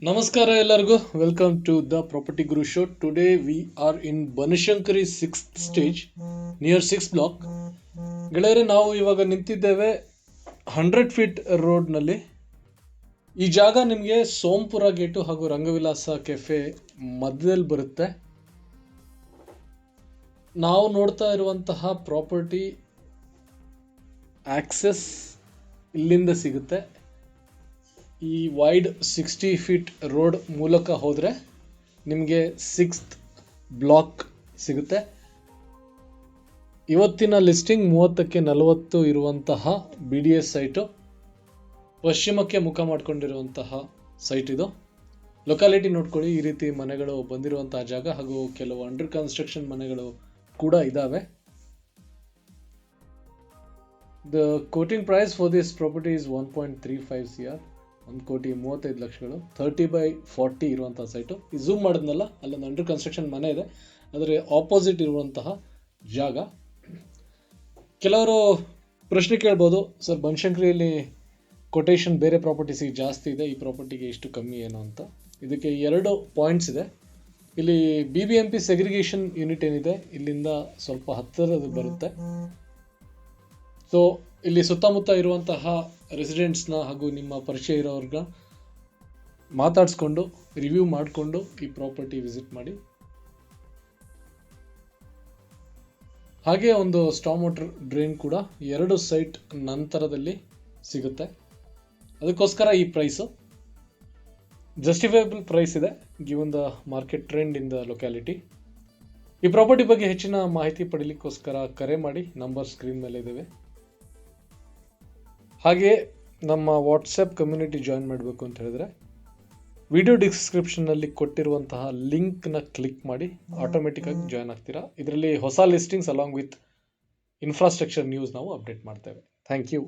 ನಮಸ್ಕಾರ ಎಲ್ಲರಿಗೂ, welcome to the property guru show. Today we are in Banashankari 6th stage near 6th block. ಗೆಳೆಯರೆ, ನಾವು ಇವಾಗ ನಿಂತಿದ್ದೇವೆ 100 ಫೀಟ್ ರೋಡ್ನಲ್ಲಿ. ಈ ಜಾಗ ನಿಮಗೆ ಸೋಂಪುರ ಗೇಟು ಹಾಗೂ ರಂಗವಿಲಾಸ ಕೆಫೆ ಮಧ್ಯದಲ್ಲಿ ಬರುತ್ತೆ. ನಾವು ನೋಡ್ತಾ ಇರುವಂತಹ ಪ್ರಾಪರ್ಟಿ ಆಕ್ಸೆಸ್ ಇಲ್ಲಿಂದ ಸಿಗುತ್ತೆ. ಈ ವೈಡ್ 60 ಫೀಟ್ ರೋಡ್ ಮೂಲಕ ಹೋದರೆ ನಿಮಗೆ 6th ಬ್ಲಾಕ್ ಸಿಗುತ್ತೆ. ಇವತ್ತಿನ ಲಿಸ್ಟಿಂಗ್ 30ಕ್ಕೆ 40 ಇರುವಂತಹ BDS ಸೈಟು, ಪಶ್ಚಿಮಕ್ಕೆ ಮುಖ ಮಾಡಿಕೊಂಡಿರುವಂತಹ ಸೈಟ್ ಇದು. ಲೊಕ್ಯಾಲಿಟಿ ನೋಡ್ಕೊಳ್ಳಿ, ಈ ರೀತಿ ಮನೆಗಳು ಬಂದಿರುವಂತಹ ಜಾಗ ಹಾಗೂ ಕೆಲವು ಅಂಡರ್ ಕನ್ಸ್ಟ್ರಕ್ಷನ್ ಮನೆಗಳು ಕೂಡ ಇದ್ದಾವೆ. The quoting price for this property is 1.35 CR, 1,35,00,000. 30/40 ಇರುವಂತಹ ಸೈಟು. ಈ ಝೂಮ್ ಮಾಡಿದ್ನಲ್ಲ, ಅಲ್ಲೊಂದು ಅಂಡರ್ ಕನ್ಸ್ಟ್ರಕ್ಷನ್ ಮನೆ ಇದೆ, ಅದರ ಆಪೋಸಿಟ್ ಇರುವಂತಹ ಜಾಗ. ಕೆಲವರು ಪ್ರಶ್ನೆ ಕೇಳ್ಬೋದು, ಸರ್ ಬನಶಂಕರಿಯಲ್ಲಿ ಕೊಟೇಶನ್ ಬೇರೆ ಪ್ರಾಪರ್ಟೀಸಿಗೆ ಜಾಸ್ತಿ ಇದೆ, ಈ ಪ್ರಾಪರ್ಟಿಗೆ ಇಷ್ಟು ಕಮ್ಮಿ ಏನು ಅಂತ. ಇದಕ್ಕೆ 2 ಪಾಯಿಂಟ್ಸ್ ಇದೆ. ಇಲ್ಲಿ BBMP ಸೆಗ್ರಿಗೇಷನ್ ಯೂನಿಟ್ ಏನಿದೆ, ಇಲ್ಲಿಂದ ಸ್ವಲ್ಪ ಹತ್ತಿರದ ಬರುತ್ತೆ. ಸೊ ಇಲ್ಲಿ ಸುತ್ತಮುತ್ತ ಇರುವಂತಹ ರೆಸಿಡೆಂಟ್ಸ್ನ ಹಾಗೂ ನಿಮ್ಮ ಪರಿಚಯ ಇರೋರ್ಗ ಮಾತಾಡಿಸ್ಕೊಂಡು ರಿವ್ಯೂ ಮಾಡಿಕೊಂಡು ಈ ಪ್ರಾಪರ್ಟಿ ವಿಸಿಟ್ ಮಾಡಿ. ಹಾಗೆ ಒಂದು ಸ್ಟಾರ್ಮ್ ವಾಟರ್ ಡ್ರೈನ್ ಕೂಡ 2 ಸೈಟ್ ನಂತರದಲ್ಲಿ ಸಿಗುತ್ತೆ. ಅದಕ್ಕೋಸ್ಕರ ಈ ಪ್ರೈಸು ಜಸ್ಟಿಫೈಬಲ್ ಪ್ರೈಸ್ ಇದೆ, given the market trend in the locality. ಈ ಪ್ರಾಪರ್ಟಿ ಬಗ್ಗೆ ಹೆಚ್ಚಿನ ಮಾಹಿತಿ ಪಡೀಲಿಕ್ಕೋಸ್ಕರ ಕರೆ ಮಾಡಿ, ನಂಬರ್ ಸ್ಕ್ರೀನ್ ಮೇಲೆ ಇದ್ದೇವೆ. ಹಾಗೆಯೇ ನಮ್ಮ ವಾಟ್ಸಪ್ ಕಮ್ಯುನಿಟಿ ಜಾಯಿನ್ ಮಾಡಬೇಕು ಅಂತ ಹೇಳಿದ್ರೆ ವಿಡಿಯೋ ಡಿಸ್ಕ್ರಿಪ್ಷನ್ನಲ್ಲಿ ಕೊಟ್ಟಿರುವಂತಹ ಲಿಂಕ್ನ ಕ್ಲಿಕ್ ಮಾಡಿ ಆಟೋಮೆಟಿಕ್ಕಾಗಿ ಜಾಯ್ನ್ ಆಗ್ತೀರಾ. ಇದರಲ್ಲಿ ಹೊಸ listings along with infrastructure news ನಾವು ಅಪ್ಡೇಟ್ ಮಾಡ್ತೇವೆ. Thank you.